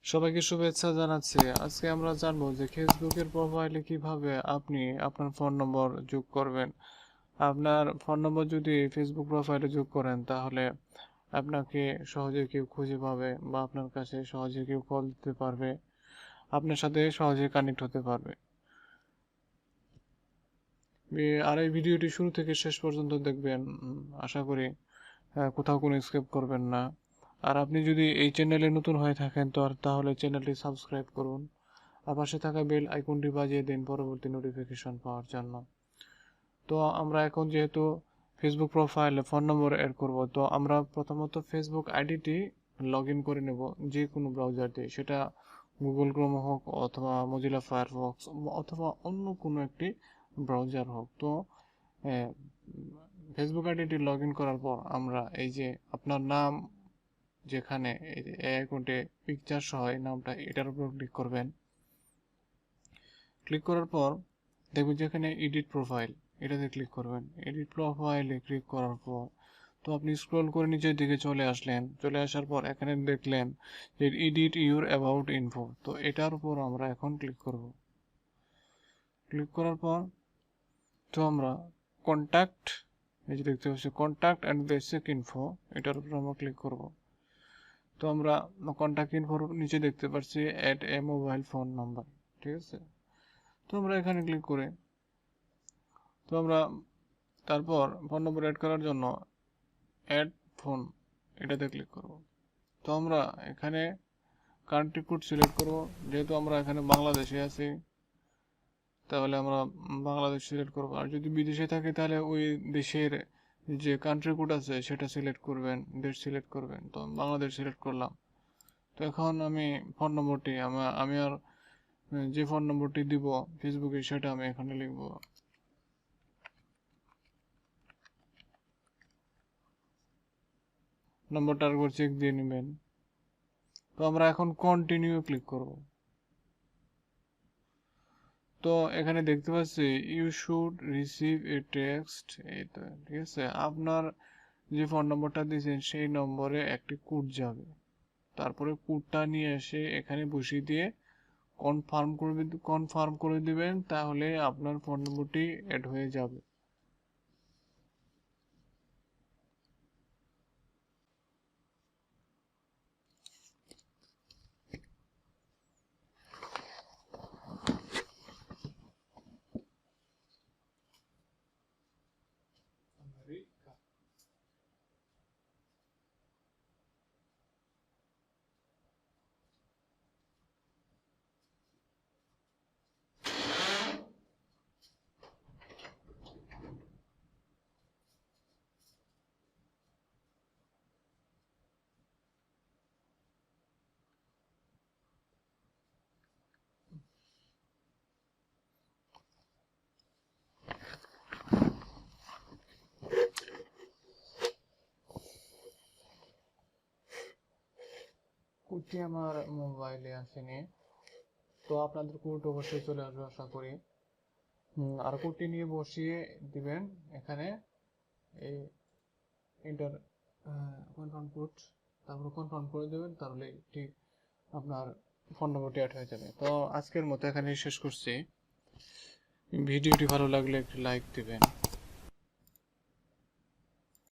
সবাইকে শুভেচ্ছা জানাচ্ছি। আজকে আমরা জানবো যে ফেসবুকের প্রোফাইলে কিভাবে আপনি আপনার ফোন নম্বর যোগ করবেন। আপনার ফোন নম্বর যদি ফেসবুক প্রোফাইলে যোগ করেন তাহলে আপনাকে সহজে কেউ খুঁজে পাবে বা আপনার কাছে সহজে কেউ কল দিতে পারবে, আপনার সাথে সহজে কানেক্ট হতে পারবে। আর এই ভিডিওটি শুরু থেকে শেষ পর্যন্ত দেখবেন, আশা করি কোথাও কোনো স্কিপ করবেন না। আর আপনি যদি এই চ্যানেলে নতুন হয়ে থাকেন তাহলে চ্যানেলটি সাবস্ক্রাইব করুন আর পাশে থাকা বেল আইকনটি বাজিয়ে দিন পরবর্তী নোটিফিকেশন পাওয়ার জন্য। তো আমরা এখন যেহেতু ফেসবুক প্রোফাইলে ফোন নম্বর অ্যাড করব, তো আমরা প্রথমত ফেসবুক আইডিটি লগ ইন করে নেব যে কোনো ব্রাউজার দিয়ে, সেটা গুগল ক্রোম হোক অথবা মজিলা ফায়ারফক্স অথবা অন্য কোনো একটি ব্রাউজার হোক। তো ফেসবুক আইডিটি লগ ইন করার পর আমরা এই যে আপনার নাম যেখানে এই অ্যাকাউন্টে পিকচার সহ এই নামটা, এটার উপর ক্লিক করবেন। ক্লিক করার পর দেখবেন যেখানে এডিট প্রোফাইল, এটাতে ক্লিক করবেন। এডিট প্রোফাইলে ক্লিক করার পর তো আপনি স্ক্রল করে নিচের দিকে চলে আসলেন। চলে আসার পর এখানে দেখলেন যে এডিট ইউর অ্যাবাউট ইনফো, তো এটার উপর আমরা এখন ক্লিক করব। ক্লিক করার পর তো আমরা কন্ট্যাক্ট, এই যে দেখতে পাচ্ছি কন্ট্যাক্ট অ্যান্ড বেসিক ইনফো, এটার উপর আমরা ক্লিক করব। তো আমরা কন্ট্যাক্ট ইনফোর নিচে দেখতে পাচ্ছি add a mobile phone number, ঠিক আছে। তো আমরা এখানে ক্লিক করে তো আমরা তারপর ফোন নম্বর অ্যাড করার জন্য অ্যাড ফোন, এটাতে ক্লিক করব। তো আমরা এখানে কান্ট্রি কোড সিলেক্ট করব। যেহেতু আমরা এখানে বাংলাদেশে আছি তাহলে আমরা বাংলাদেশ সিলেক্ট করব। আর যদি বিদেশে থাকে তাহলে ওই দেশের যে কান্ট্রি কোড আছে সেটা সিলেক্ট করবেন, দেশ সিলেক্ট করবেন। তো বাংলাদেশ সিলেক্ট করলাম। তো এখন আমি ফোন নম্বরটি আমি আর যে ফোন নম্বরটি দিব ফেসবুকে সেটা আমি এখানে লিখব। নম্বরটার উপর চেক দিয়ে নেবেন। তো আমরা এখন কন্টিনিউ ক্লিক করব। তো এখানে দেখতে পাচ্ছি you should receive a text, এই তো ঠিক আছে। আপনার যে ফোন নম্বরটা দিয়েছেন সেই নম্বরে একটি কোড যাবে, তারপরে কোডটা নিয়ে এসে এখানে বসিয়ে দিয়ে কনফার্ম করে দিবেন, তাহলে আপনার ফোন নম্বরটি অ্যাড হয়ে যাবে। কোডটি আমার মোবাইলে আসেনি, তো আপনাদের কোড অবশ্যই চলে আসবে আশা করি। আর কোডটি নিয়ে বসিয়ে দিবেন এখানে এই এন্টার কনফার্ম কোড, তারপর কনফার্ম করে দেবেন, তাহলে ঠিক আপনার ফোন নম্বরটি অ্যাড হয়ে যাবে। তো আজকের মতো এখানেই শেষ করছি। ভিডিওটি ভালো লাগলে একটি লাইক দিবেন।